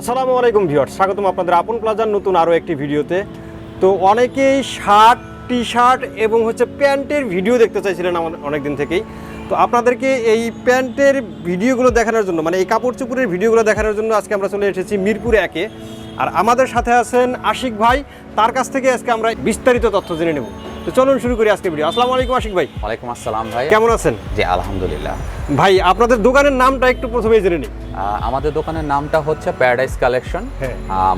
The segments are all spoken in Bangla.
আসসালামু আলাইকুম ভিউয়ার্স, স্বাগতম আপনাদের আপন প্লাজার নতুন আরও একটি ভিডিওতে। তো অনেকেই শার্ট, টি শার্ট এবং প্যান্টের ভিডিও দেখতে চাইছিলেন আমার অনেক দিন থেকেই। তো আপনাদেরকে এই প্যান্টের ভিডিওগুলো দেখানোর জন্য, মানে এই কাপড় চোপড়ের ভিডিওগুলো দেখানোর জন্য আজকে আমরা চলে এসেছি মিরপুর 1-এ। আর আমাদের সাথে আছেন আশিক ভাই, তার কাছ থেকে আজকে আমরা বিস্তারিত তথ্য জেনে নেব। তো চলুন শুরু করি আজকে ভিডিও। আসসালামু আলাইকুম আশিক ভাই। ওয়ালাইকুম আসসালাম ভাই, কেমন আছেন? জি আলহামদুলিল্লাহ। ভাই আপনাদের দোকানের নামটা একটু প্রথমেই জেনে নিই। আমাদের দোকানের নামটা হচ্ছে প্যারাডাইস কালেকশন,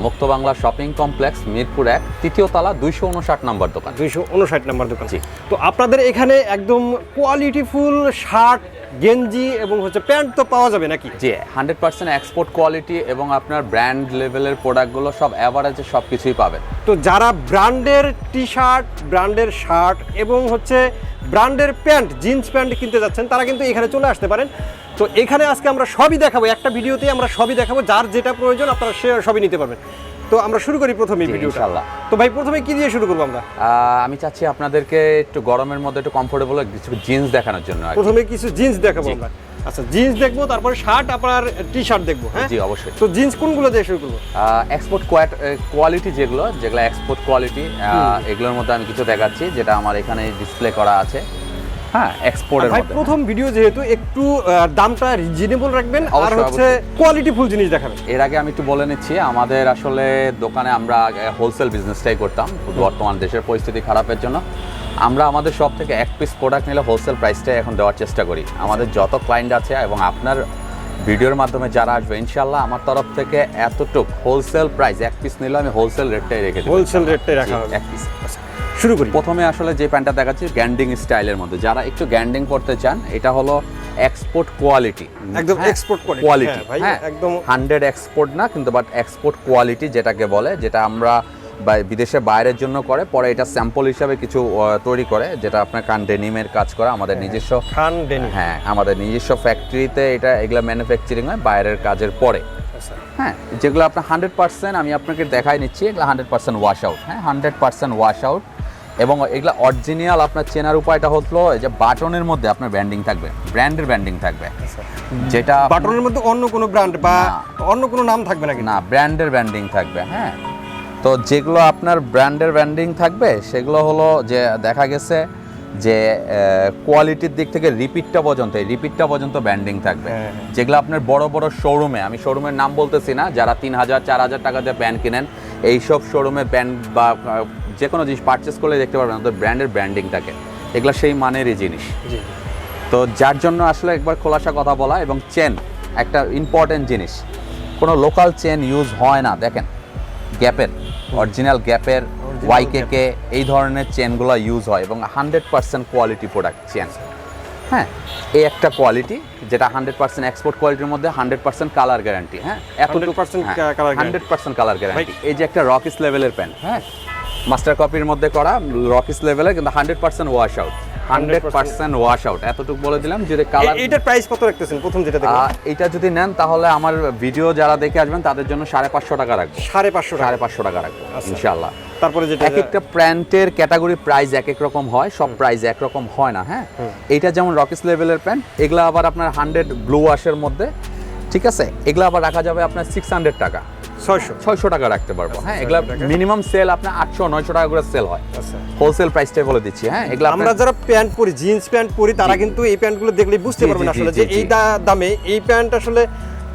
মুক্ত বাংলা শপিং কমপ্লেক্স, মিরপুর 1, তৃতীয় তলা, 259 নম্বর দোকান। 259 নম্বর দোকান। জি। তো আপনাদের এখানে একদম কোয়ালিটিফুল শার্ট, গেঞ্জি এবং প্যান্ট তো পাওয়া যাবে নাকি? জি, 100% এক্সপোর্ট কোয়ালিটি এবং আপনার ব্র্যান্ড লেভেলের প্রোডাক্টগুলো সব অ্যাভারেজে সব কিছুই পাবেন। তো যারা ব্র্যান্ডের টি শার্ট, ব্র্যান্ডের শার্ট এবং ব্র্যান্ডের প্যান্ট, জিন্স প্যান্ট কিনতে যাচ্ছেন, তারা কিন্তু এখানে চলে আসতে পারেন। তো এখানে আজকে আমরা সবই দেখাবো, একটা ভিডিওতে আমরা সবই দেখাবো, যার যেটা প্রয়োজন আপনারা সবই নিতে পারবেন। তো আমরা শুরু করি প্রথমেই ভিডিওটা। ইনশাআল্লাহ। তো ভাই প্রথমে কি দিয়ে শুরু করবো আমরা? আমি চাচ্ছি আপনাদেরকে একটু গরমের মধ্যে একটু কমফোর্টেবল কিছু জিন্স দেখানোর জন্য। প্রথমে কিছু জিন্স দেখাবো আমরা। আচ্ছা, জিন্স দেখবো, তারপরে শার্ট, আপনার টি শার্ট দেখবো। হ্যাঁ জি অবশ্যই। তো জিন্স কোনগুলো দিয়ে শুরু করবো? এক্সপোর্ট কোয়ালিটি যেগুলো এক্সপোর্ট কোয়ালিটি, এগুলোর মধ্যে আমি কিছু দেখাচ্ছি, যেটা আমার এখানে ডিসপ্লে করা আছে। হ্যাঁ, এক্সপোর্টের ভাই মধ্যে প্রথম ভিডিও যেহেতু একটু দামটা রিজনেবল রাখবেন, আর কোয়ালিটিফুল জিনিস দেখাবেন। এর আগে আমি একটু বলে নিচ্ছি, আমাদের আসলে দোকানে আমরা হোলসেল বিজনেসটাই করতাম। বর্তমান দেশের পরিস্থিতি খারাপের জন্য আমরা আমাদের সব থেকে এক পিস প্রোডাক্ট নিলে হোলসেল প্রাইসটাই এখন দেওয়ার চেষ্টা করি। আমাদের যত ক্লায়েন্ট আছে এবং আপনার ভিডিওর মাধ্যমে যারা আসবে, ইনশাল্লাহ আমার তরফ থেকে এতটুক হোলসেল প্রাইস, এক পিস নিলে আমি হোলসেল রেটটাই রেখে দিই। হোলসেল রেটটাই রাখা হবে এক পিস। শুরু করি। প্রথমে আসলে যে প্যান্টটা দেখাচ্ছি গ্যান্ডিং স্টাইলের মধ্যে, যারা একটু গ্যান্ডিং করতে চান, এটা হলো এক্সপোর্ট কোয়ালিটি, একদম এক্সপোর্ট কোয়ালিটি। হ্যাঁ, একদম 100 এক্সপোর্ট না, কিন্তু বাট এক্সপোর্ট কোয়ালিটি যেটাকে বলে, যেটা আমরা বিদেশে বাইরের জন্য করে, পরে এটা স্যাম্পল হিসাবে কিছু তৈরি করে, যেটা আপনার কান ডেনিমের কাজ করা আমাদের নিজস্ব কান ডেনিম। হ্যাঁ, আমাদের নিজস্ব ফ্যাক্টরিতে এগুলো ম্যানুফ্যাকচারিং হয় বাইরের কাজের পরে। হ্যাঁ, যেগুলো আপনার 100% আমি আপনাকে দেখাই নিচ্ছি, এগুলো 100% ওয়াশ আউট। হ্যাঁ, 100% ওয়াশ আউট। এবং এগুলো অরিজিনাল আপনার চেনার উপায়টা হলো যে বাটনের মধ্যে আপনার ব্র্যান্ডিং থাকবে, ব্র্যান্ডের ব্র্যান্ডিং থাকবে, যেটা বাটনের মধ্যে অন্য কোনো ব্র্যান্ড বা অন্য কোনো নাম থাকবে নাকি? না, ব্র্যান্ডের ব্র্যান্ডিং থাকবে। হ্যাঁ, তো যেগুলো আপনার ব্র্যান্ডের ব্র্যান্ডিং থাকবে সেগুলো হলো যে দেখা গেছে যে কোয়ালিটির দিক থেকে রিপিটটা পর্যন্ত ব্র্যান্ডিং থাকবে। যেগুলো আপনার বড় বড় শোরুমে, আমি শোরুমের নাম বলতেছি না, যারা 3000 4000 টাকা দিয়ে প্যান্ট কিনেন, এইসব শোরুমে প্যান্ট বা যে কোনো জিনিস পারচেস করলে দেখতে পারবেন ওদের ব্র্যান্ডের ব্র্যান্ডিং থাকে। এগুলো সেই মানেরই জিনিস। তো যার জন্য আসলে একবার খোলাসা কথা বলা। এবং চেন একটা ইম্পর্টেন্ট জিনিস, কোনো লোকাল চেন ইউজ হয় না। দেখেন গ্যাপের, অরিজিনাল গ্যাপের, ওয়াইকেকে, এই ধরনের চেনগুলো ইউজ হয় এবং 100% কোয়ালিটি প্রোডাক্ট চেন। হ্যাঁ, এই একটা কোয়ালিটি যেটা 100% এক্সপোর্ট কোয়ালিটির মধ্যে 100% কালার গ্যারান্টি। হ্যাঁ, 100% কালার গ্যারান্টি। এই যে একটা রকিস লেভেলের প্যান্ট, হ্যাঁ, মাস্টার কপির মধ্যে করা রকিস লেভেলের, কিন্তু 100% ওয়াশ আউট, 100% ওয়াশ আউট। এতটুকু বলে দিলাম। যদি কালার, এটার প্রাইস কত রাখতেছেন প্রথম যেটা দেখলাম? এটা যদি নেন তাহলে আমার ভিডিও যারা দেখে আসবেন তাদের জন্য 550 টাকা রাখবো। 550 টাকা রাখবো ইনশাআল্লাহ। তারপরে যেটা এক একটা প্যান্টের ক্যাটাগরি প্রাইস এক এক রকম হয়, সব প্রাইস এক রকম হয় না। হ্যাঁ, এটা যেমন রকিস লেভেলের প্যান্ট, এগুলা আবার আপনার 100 ব্লু ওয়াশের মধ্যে, ঠিক আছে, এগুলা আবার রাখা যাবে আপনার 600 টাকা, 600 টাকা রাখতে পারবো। হ্যাঁ, এগুলা মিনিমাম সেল আপনার 800-900 টাকা করে সেল হয়। হোলসেল প্রাইসটাই বলে দিচ্ছি। হ্যাঁ, এগুলা আমরা যারা প্যান্ট পরি, জিন্স প্যান্ট পরি, তারা কিন্তু এই প্যান্টগুলো দেখলেই বুঝতে পারবেন আসলে যে এই দামে এই প্যান্ট আসলে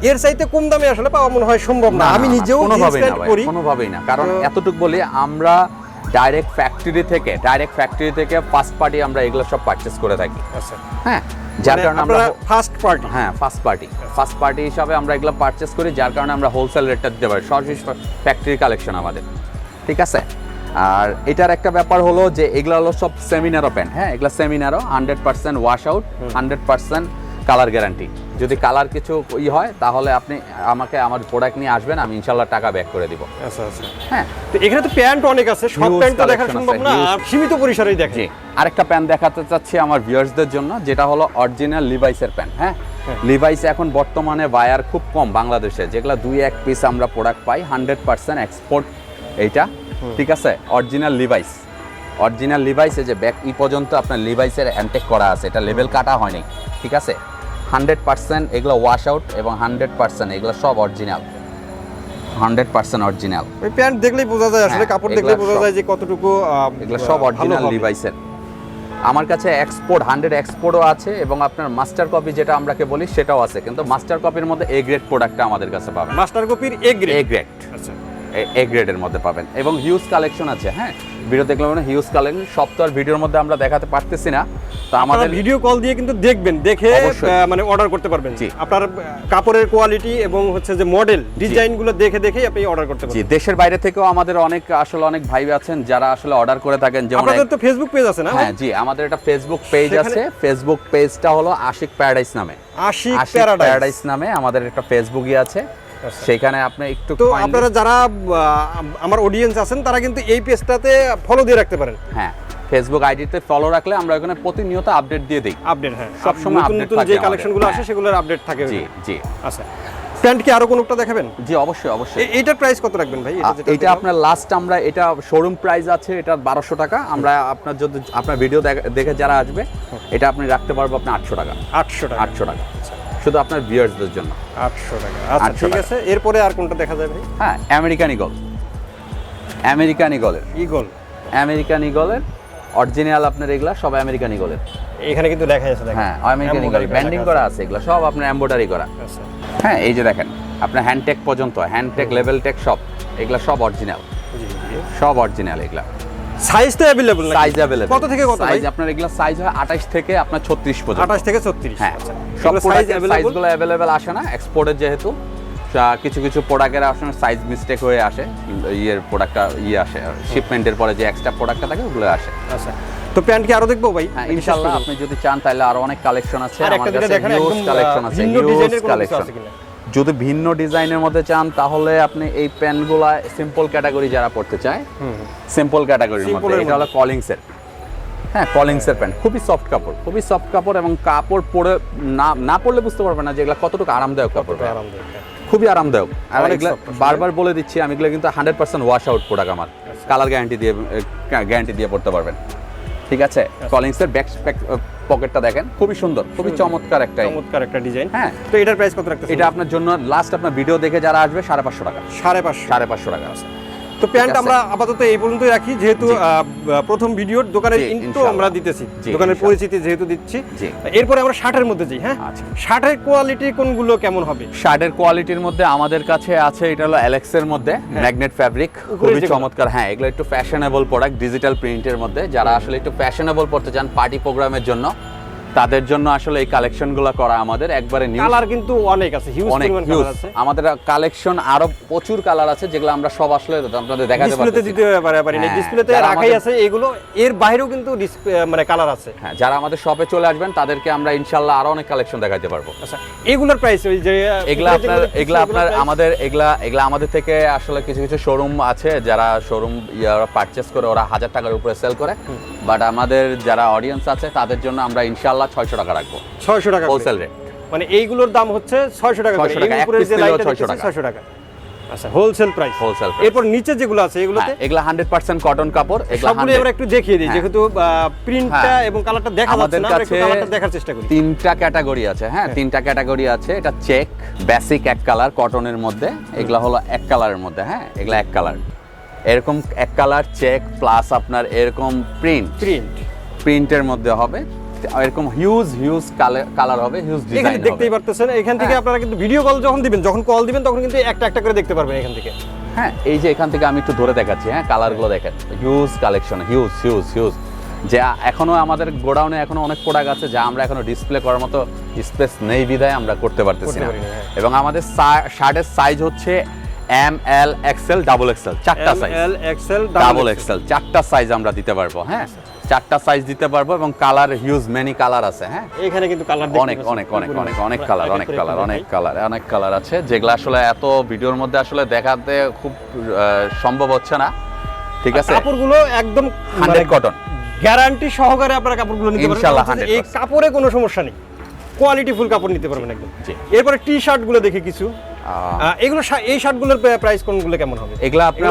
এর চাইতে কম দামে আসলে পাওয়া মনে হয় সম্ভব না। আমি নিজেও জিন্স প্যান্ট পরি, কোনোভাবেই না। কারণ এতটুকু বলি, আমরা ডাইরেক্ট ফ্যাক্টরি থেকে ফার্স্ট পার্টি আমরা এগুলো সব পারচেজ করে থাকি। হ্যাঁ, যার কারণে আমরা ফার্স্ট পার্টি হিসাবে আমরা এগুলো পারচেজ করি, যার কারণে আমরা হোলসেল রেটটা দিতে পারি। সরাসরি ফ্যাক্টরি কালেকশন আমাদের, ঠিক আছে। আর এটার একটা ব্যাপার হলো যে এগুলো হলো সব সেমিনারো প্যান্ট। হ্যাঁ, এগুলো সেমিনারো, 100% ওয়াশ আউট, 100% কালার গ্যারান্টি। যদি কালার কিছু হয় তাহলে আপনি আমাকে আমার প্রোডাক্ট নিয়ে আসবেন, আমি ইনশাআল্লাহ টাকা ব্যাক করে দিব। আচ্ছা। হ্যাঁ, তো এখানে তো প্যান্ট অনেক আছে, সব প্যান্ট তো দেখা সম্ভব না, সীমিত পরিসরেই দেখি। আরেকটা প্যান্ট দেখাতে চাচ্ছি আমার ভিউয়ার্সদের জন্য, যেটা হলো অরিজিনাল লিভাইসের প্যান্ট। হ্যাঁ, লিভাইস এখন বর্তমানে বায়ার খুব কম বাংলাদেশে, যেগুলো 2-1 পিস আমরা প্রোডাক্ট পাই, 100% এক্সপোর্ট এইটা, ঠিক আছে। অরিজিনাল লিভাইস, এই যে ব্যাক পর্যন্ত আপনার লিভাইসের অ্যান্টেক করা আছে, এটা লেবেল কাটা হয়নি, ঠিক আছে। 100% এগুলো ওয়াশ আউট এবং 100% এগুলো সব অরিজিনাল। 100% অরিজিনাল। ওই প্যান্ট দেখলেই বোঝা যায় আসলে, হ্যাঁ, কাপড় দেখলেই এগুলা বোঝা সব- যায় যে কতটুকু এগুলো সব ভালো অরিজিনাল হবে। লিভাইসের। আমার কাছে এক্সপোর্ট 100 এক্সপোর্টও আছে এবং আপনার মাস্টার কপি যেটা আমরাকে বলি সেটাও আছে, কিন্তু মাস্টার কপির মধ্যে এ গ্রেড প্রোডাক্টটা আমাদের কাছে পাবেন। মাস্টার কপির এ গ্রেড। এ গ্রেড, আচ্ছা, এ গ্রেডের মধ্যে পাবেন এবং হিউজ কালেকশন আছে। হ্যাঁ, ভিডিও দেখলে মানে হিউজ কালেকশন, সব তো আর ভিডিওর মধ্যে আমরা দেখাতে পারতেছি না, তো আমাদের আমাদের ভিডিও কল দিয়ে কিন্তু দেখবেন, দেখে অবশ্যই। মানে অর্ডার করতে পারবেন। জি। আপনার কাপড়ের কোয়ালিটি এবং হচ্ছে যে মডেল ডিজাইনগুলো দেখে দেখেই আপনি অর্ডার করতে জি, পারবেন। দেশের বাইরে থেকেও আমাদের অনেক ভাই আছেন যারা আসলে অর্ডার করে থাকেন, যেমন আপনাদের তো ফেসবুক পেজ আছে না? হ্যাঁ জি, আমাদের একটা ফেসবুক পেজ সেখানে- আছে। ফেসবুক পেজটা হলো আশিক প্যারাডাইস নামে। আশিক আশিক প্যারাডাইস। প্যারাডাইস নামে আমাদের একটা ফেসবুকই আছে, আচ্ছা। সেখানে আপনি একটু তো kindly- আপনারা যারা আমার অডিয়েন্স আছেন তারা কিন্তু এই পেজটাতে ফলো দিয়ে রাখতে পারেন। হ্যাঁ, ফেসবুক আইডিতে ফলো রাখলে আমরা ওখানে প্রতিনিয়ত আপডেট দিয়ে দিই। আপডেট, হ্যাঁ, সবসময় নতুন update নতুন থাকে যে আমাদের। কালেকশনগুলো আসে হ্যাঁ। সেগুলোর আপডেট থাকে জি ওখানে। জি আচ্ছা, প্যান্ট কি আরো কোনটা দেখাবেন? জি, অবশ্যই অবশ্যই। এইটার প্রাইস কত রাখবেন ভাই? যেটা এটা দেখলাম। আপনার লাস্ট আমরা এটা শোরুম প্রাইস আছে এটা 1200 টাকা। আমরা আপনার যদি আপনার ভিডিও দেখে যারা আসবে এটা আপনি রাখতে পারবো আপনি 800 টাকা। 800 টাকা। 800 টাকা শুধু আপনার ভিউয়ার্সদের জন্য। 800 টাকা। আচ্ছা, 800 ঠিক টাকা। আছে। এরপরে আর কোনটা দেখা যায় ভাই? হ্যাঁ, আমেরিকান ইগল। আমেরিকান ইগলের ইগল। আমেরিকান ইগলের অরিজিনাল আপনার এগুলা সব আমেরিকান ইগলের। এখানে কিন্তু দেখা যাচ্ছে, দেখেন। হ্যাঁ, আমেরিকান ইগল Embroidery ব্যান্ডিং লেখা করা আছে, এগুলা সব আপনার এমব্রয়ডারি করা। আচ্ছা, হ্যাঁ, এই যে দেখেন আপনার হ্যান্ডটেক পর্যন্ত, হ্যান্ডটেক লেভেল টেক সব এগুলা সব অরিজিনাল, জি জি। সব অরিজিনাল এগুলা। সাইজ তো अवेलेबल নাকি? সাইজ अवेलेबल কত থেকে কত ভাই? সাইজ আপনার এগুলা সাইজ হয় 28 থেকে আপনার 36 পর্যন্ত। 28 থেকে 36। হ্যাঁ, আচ্ছা, সব এগুলো সাইজ available? সাইজগুলো अवेलेबल আসে না এক্সপোর্টের, যেহেতু কিছু কিছু প্রোডাক্টের আসলে সাইজ মিস্টেক হয়ে আসে, ইয়ের প্রোডাক্টটা আসে শিপমেন্টের পরে যে এক্সট্রা প্রোডাক্টটা থাকে ওগুলো আসে। আচ্ছা, তো প্যান্ট কি আরো দেখবো ভাই? হ্যাঁ, ইনশাআল্লাহ আপনি যদি চান তাহলে আরো অনেক কালেকশন আছে আর আমার একটা দিকে কাছে, দেখেন হিউজ একদম কালেকশন আছে, ভিন্ন হিউজ ডিজাইনের কোনো কিছু কালেকশন। আছে কিনা? যদি ভিন্ন ডিজাইনের মধ্যে চান তাহলে আপনি এই প্যান্টগুলা সিম্পল ক্যাটাগরি যারা পড়তে চায়, সিম্পল ক্যাটাগরির Simple মধ্যে এর এটা হলো কলিংসের। হ্যাঁ, কলিংসের প্যান্ট খুবই সফট কাপড়, খুবই সফট কাপড় এবং কাপড় পরে না পরলে বুঝতে পারবেন না যে এগুলা কতটুকু আরামদায়ক কাপড়। কত আরামদায়ক, হ্যাঁ। খুবই আরামদায়ক। আর অনেক এগুলা soft আসলে। বারবার বলে দিচ্ছি আমি, এগুলো কিন্তু 100% ওয়াশ আউট প্রোডাক্ট আমার, কালার গ্যারান্টি দিয়ে পড়তে পারবেন। ঠিক আছে, কলিংসের ব্যাক পকেটটা দেখেন খুবই সুন্দর, খুবই চমৎকার একটা। চমৎকার একটা ডিজাইন। হ্যাঁ, তো এটার প্রাইস কত রাখতেছেন? এটা আপনার জন্য লাস্ট আপনার ভিডিও দেখে যারা আসবে 550 টাকা। 550। 550 টাকা। তো প্যান্ট আছে। আমরা আপাতত এই পর্যন্তই রাখি, যেহেতু প্রথম ভিডিওর দোকানের জি, ইন্ট্রো ইনশাআল্লাহ। আমরা দিতেছি, জি, দোকানের ইনশাআল্লাহ। পরিচিতি যেহেতু দিচ্ছি। জি। এরপরে আমরা শার্টের মধ্যে যাই। হ্যাঁ, আচ্ছা। শার্টের কোয়ালিটি কোনগুলো কেমন হবে? শার্টের কোয়ালিটির মধ্যে আমাদের কাছে আছে, এটা হলো অ্যালেক্সের মধ্যে ম্যাগনেট ফ্যাব্রিক, খুবই যেগুলো। চমৎকার। হ্যাঁ, এগুলো একটু ফ্যাশনেবল প্রোডাক্ট, ডিজিটাল প্রিন্টের মধ্যে। যারা আসলে একটু ফ্যাশনেবল পড়তে চান পার্টি প্রোগ্রামের জন্য, তাদের জন্য আসলে এই কালেকশনগুলো করা আমাদের একবারে নিউ। কালার কিন্তু অনেক আছে, হিউজ অনেক পরিমাণ হিউজ কালার আছে। আমাদের কালেকশন আরো প্রচুর কালার আছে, যেগুলো আমরা সব আসলে আপনাদের দেখাতে ডিসপ্লেতে পারতেছি দিতে পারি না, হ্যাঁ, ডিসপ্লেতে যারা রাখাই আমাদের- আছে এগুলো। এর বাইরেও কিন্তু মানে কালার আছে। হ্যাঁ, যারা আমাদের শপে চলে আসবেন তাদেরকে আমরা ইনশাআল্লাহ আরো অনেক কালেকশন দেখাতে পারবো। আচ্ছা, এগুলোর প্রাইস ওই যে এগুলা আপনার price? আমাদের থেকে আসলে কিছু কিছু শোরুম আছে যারা শোরুম পারচেস করে ওরা 1000 টাকার উপরে সেল করে, বাট আমাদের যারা অডিয়েন্স আছে তাদের জন্য আমরা ইনশাআল্লাহ 600 টাকা রাখবো 600 টাকা করে। Wholesale rate. মানে এইগুলোর দাম হচ্ছে 600 টাকা করে। 600 টাকা, এই এক উপরের piece যে নিলেও লাইটটা 600 দেখতেছি টাকা। 600 টাকা। আচ্ছা, হোলসেল প্রাইস। Wholesale price। এরপর নিচে যেগুলো আছে এগুলোতে এগুলা 100% কটন কাপড়, এগুলা সবগুলো আমরা একটু দেখিয়ে দিই, হ্যাঁ। যেহেতু প্রিন্টটা হ্যাঁ। এবং কালারটা দেখা যাচ্ছে আমাদের না, আমরা একটু কাছে কালারটা দেখার চেষ্টা করি। 3টা ক্যাটাগরি আছে। হ্যাঁ, 3টা ক্যাটাগরি আছে। এটা চেক, বেসিক এক কালার কটনের মধ্যে, এগুলা হলো এক কালারের মধ্যে। হ্যাঁ, এগুলা এক কালার, এরকম এক কালার চেক প্লাস আপনার এরকম প্রিন্টের মধ্যে হবে, এরকম হিউজ কালার হবে, হিউজ এখানে ডিজাইন দেখতেই হবে। পারতেছেন। এখান থেকে হ্যাঁ। আপনারা কিন্তু ভিডিও কল যখন কল দিবেন তখন কিন্তু একটা একটা করে দেখতে পারবেন এখান থেকে। হ্যাঁ, এই যে এখান থেকে আমি একটু ধরে দেখাচ্ছি। হ্যাঁ, কালারগুলো দেখেন, হিউজ কালেকশন, হিউজ যে এখনো আমাদের গোডাউনে এখনো অনেক প্রোডাক্ট আছে যা আমরা এখনো ডিসপ্লে করার মতো স্পেস নেই বিধায় আমরা করতে পারতেছি না। পারি না, হ্যাঁ। এবং আমাদের শার্টের সাইজ হচ্ছে ML XL ডাবল XL, চারটা size. L XL double XL চারটা সাইজ আমরা দিতে পারবো। হ্যাঁ, চারটা সাইজ দিতে পারবো এবং কালার হিউজ মেনি কালার আছে। হ্যাঁ, এখানে কিন্তু কালার অনেক কালার আছে, যেগুলো আসলে এত ভিডিওর মধ্যে আসলে দেখাতে খুব সম্ভব হচ্ছে না। ঠিক আছে, কাপড়গুলো একদম 100 কটন গ্যারান্টি সহকারে আপনারা কাপড়গুলো নিতে পারবেন। ইনশাআল্লাহ, কারণ হচ্ছে 100% এই কাপড়ে কোনো সমস্যা নেই, কোয়ালিটি ফুল কাপড় নিতে পারবেন একদম। জি। এরপরে টি শার্ট গুলো দেখে কিছু এগুলো এই শার্টগুলোর প্রাইস কোনগুলো কেমন হবে? এগুলো আপনার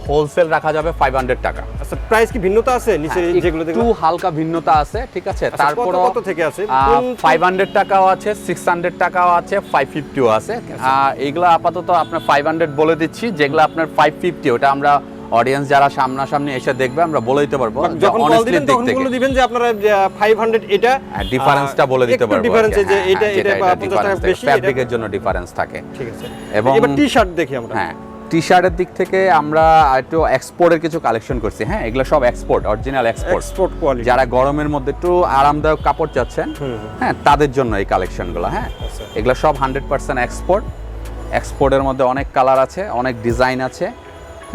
হোলসেল রাখা যাবে 500 টাকা। আচ্ছা, প্রাইস কি ভিন্নতা আছে নিচে যেগুলো দেখলাম? একটু হালকা ভিন্নতা আছে, ঠিক আছে। তারপর কত থেকে আছে? 500 টাকাও আছে, 600 টাকাও আছে, 550ও আছে। এগুলো আপাতত আপনার 500 বলে দিচ্ছি, যেগুলো আপনার 550 ওটা আমরা অডিয়েন্স যারা সামনাসামনি এসে দেখবে আমরা বলে দিতে পারবো। যখন কল দিবেন তখন বলে দিবেন যে আপনারা 500 এটা ডিফারেন্সটা বলে দিতে পারবো। ডিফারেন্স যে এটা 50 টাকা বেশি, ফ্যাব্রিকের জন্য ডিফারেন্স থাকে। ঠিক আছে। এবং এবার টি-শার্ট দেখি আমরা। হ্যাঁ, টি-শার্টের দিক থেকে আমরা একটু এক্সপোর্টের কিছু কালেকশন করছি। হ্যাঁ, এগুলো সব এক্সপোর্ট, অরিজিনাল এক্সপোর্ট কোয়ালিটি। যারা গরমের মধ্যে একটু আরামদায়ক কাপড় চাচ্ছেন, হ্যাঁ, তাদের জন্য এই কালেকশনগুলো। হ্যাঁ, এগুলো সব 100% এক্সপোর্ট। এক্সপোর্টের মধ্যে অনেক কালার আছে, অনেক ডিজাইন আছে।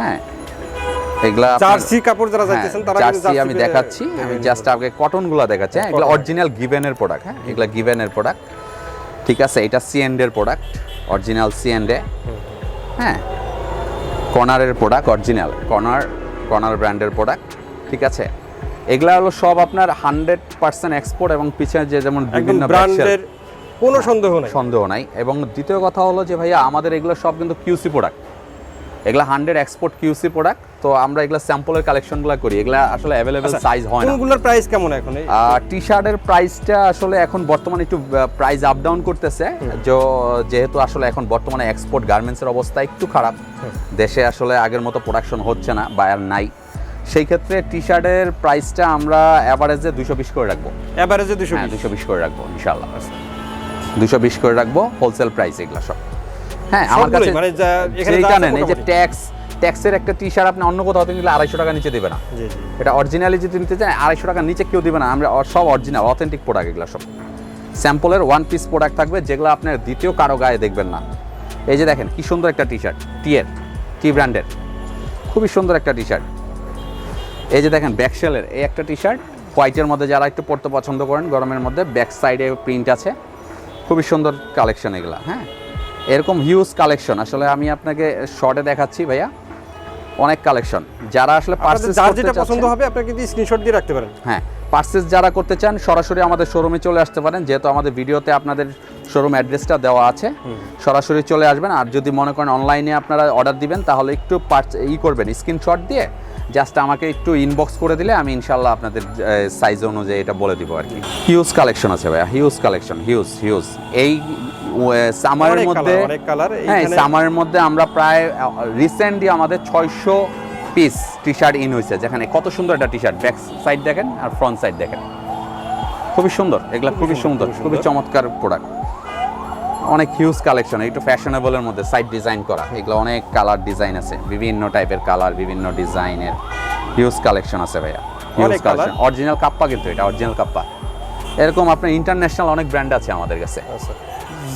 হ্যাঁ, এগুলা জার্সি কাপড় যারা চাইতেছেন তারা জার্সি আমি দেখাচ্ছি, আমি জাস্ট আগে কটনগুলো দেখাচ্ছি। হ্যাঁ, এগুলো অরিজিনাল গিভেনের প্রোডাক্ট। হ্যাঁ, এগুলো গিভেনের প্রোডাক্ট, ঠিক আছে। এটা সিএন্ডের প্রোডাক্ট, অরিজিনাল সিএন্ডে। হ্যাঁ, কর্নারের প্রোডাক্ট, অরিজিনাল কর্নার ব্র্যান্ডের প্রোডাক্ট, ঠিক আছে। এগুলা হলো সব আপনার 100% এক্সপোর্ট এবং পিছনে যে যেমন বিভিন্ন ব্র্যান্ডের কোনো সন্দেহ নাই। এবং দ্বিতীয় কথা হলো যে ভাইয়া আমাদের এগুলো সব কিন্তু কিউসি প্রোডাক্ট, এগুলা 100 এক্সপোর্ট কিউসি প্রোডাক্ট। তো আমরা এগুলা স্যাম্পলের কালেকশনগুলো করি, এগুলা আসলে অ্যাভেলেবেল সাইজ হয় না। কোনগুলোর প্রাইস কেমন এখন? টি-শার্টের প্রাইসটা আসলে এখন বর্তমানে একটু প্রাইস আপ ডাউন করতেছে, যেহেতু আসলে এখন বর্তমানে এক্সপোর্ট গার্মেন্টসের অবস্থা একটু খারাপ, দেশে আসলে আগের মতো প্রোডাকশন হচ্ছে না, বায়ার নাই। সেই ক্ষেত্রে টি-শার্টের প্রাইসটা আমরা অ্যাভারেজে 220 করে রাখবো। অ্যাভারেজে 220 করে রাখবো ইনশাআল্লাহ। 220 করে রাখবো হোলসেল প্রাইস এগুলা সব। হ্যাঁ, আমার কাছে মানে এখানে জানেন এই যে ট্যাক্সের একটা টি-শার্ট আপনি অন্য কোথাও থেকে নিলে 250 টাকা নিচে দেবে না। এটা অরিজিনালি যদি নিতে চান 250 টাকা নিচে কেউ দিবে না। আমরা সব অরিজিনাল অথেন্টিক প্রোডাক্ট, এগুলো সব স্যাম্পলের ওয়ান পিস প্রোডাক্ট থাকবে, যেগুলো আপনার দ্বিতীয় কারো গায়ে দেখবেন না। এই যে দেখেন কি সুন্দর একটা টি-শার্ট, টি ব্র্যান্ডের, খুবই সুন্দর একটা টি-শার্ট। এই যে দেখেন ব্যাকশেলের এই একটা টি-শার্ট, হোয়াইটের মধ্যে যারা একটু পরতে পছন্দ করেন গরমের মধ্যে, ব্যাক সাইডে প্রিন্ট আছে, খুবই সুন্দর কালেকশন এগুলা। হ্যাঁ, এরকম হিউজ কালেকশন আসলে আমি আপনাকে শর্টে দেখাচ্ছি ভাইয়া, অনেক কালেকশন। যারা আসলে পারচেজ যেটা পছন্দ হবে আপনারা কিন্তু স্ক্রিনশট দিয়ে রাখতে পারেন। হ্যাঁ, পারচেজ যারা করতে চান সরাসরি আমাদের শোরুমে চলে আসতে পারেন, যেহেতু আমাদের ভিডিওতে আপনাদের শোরুম অ্যাড্রেসটা দেওয়া আছে, সরাসরি চলে আসবেন। আর যদি মনে করেন অনলাইনে আপনারা অর্ডার দিবেন তাহলে একটু করবেন, স্ক্রিনশট দিয়ে জাস্ট আমাকে একটু ইনবক্স করে দিলে আমি ইনশাল্লাহ আপনাদের সাইজ অনুযায়ী এটা বলে দিব আর কি। হিউজ কালেকশন আছে ভাইয়া, হিউজ কালেকশন, হিউজ। এই সামারের মধ্যে, হ্যাঁ, সামারের মধ্যে আমরা প্রায় রিসেন্টলি আমাদের 600 পিস টি-শার্ট ইন হয়েছে, যেখানে কত সুন্দর একটা টি-শার্ট, ব্যাক সাইড দেখেন আর ফ্রন্ট সাইড দেখেন, খুবই সুন্দর। এগুলা খুবই সুন্দর, খুবই চমৎকার প্রোডাক্ট, অনেক হিউজ কালেকশন। একটু ফ্যাশনেবলের মধ্যে সাইড ডিজাইন করা, এগুলো অনেক কালার ডিজাইন আছে, বিভিন্ন টাইপের কালার, বিভিন্ন ডিজাইনের হিউজ কালেকশন আছে ভাইয়া, হিউজ কালেকশন। অরিজিনাল কাপ্পা, কিন্তু এটা অরিজিনাল কাপ্পা। এরকম আপনার ইন্টারন্যাশনাল অনেক ব্র্যান্ড আছে আমাদের কাছে।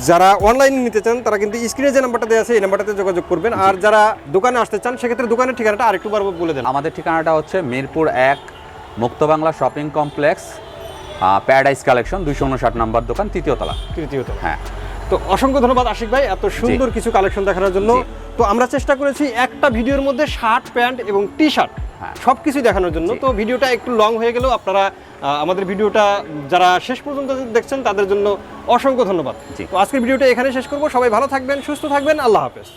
যারা অনলাইনে নিতে চান তারা কিন্তু স্ক্রিনে যে নাম্বারটা দেওয়া আছে এই নাম্বারটাতে যোগাযোগ করবেন। আর যারা দোকানে আসতে চান সেক্ষেত্রে দোকানের ঠিকানাটা আরেকটু বলে দেন। আমাদের ঠিকানাটা হচ্ছে Mirpur 1 Muktobangla shopping complex, Paradise collection, 259 number দোকান, তৃতীয় তলা। হ্যাঁ, তো অসংখ্য ধন্যবাদ আশিক ভাই এত সুন্দর কিছু কালেকশন দেখানোর জন্য। তো আমরা চেষ্টা করেছি একটা ভিডিওর মধ্যে শার্ট, প্যান্ট এবং টি-শার্ট সব কিছু দেখানোর জন্য। তো ভিডিওটা একটু লং হয়ে গেলেও আপনারা আমাদের ভিডিওটা যারা শেষ পর্যন্ত দেখছেন তাদের জন্য অসংখ্য ধন্যবাদ। তো আজকের ভিডিওটা এখানে শেষ করব। সবাই ভালো থাকবেন, সুস্থ থাকবেন, আল্লাহ হাফেজ।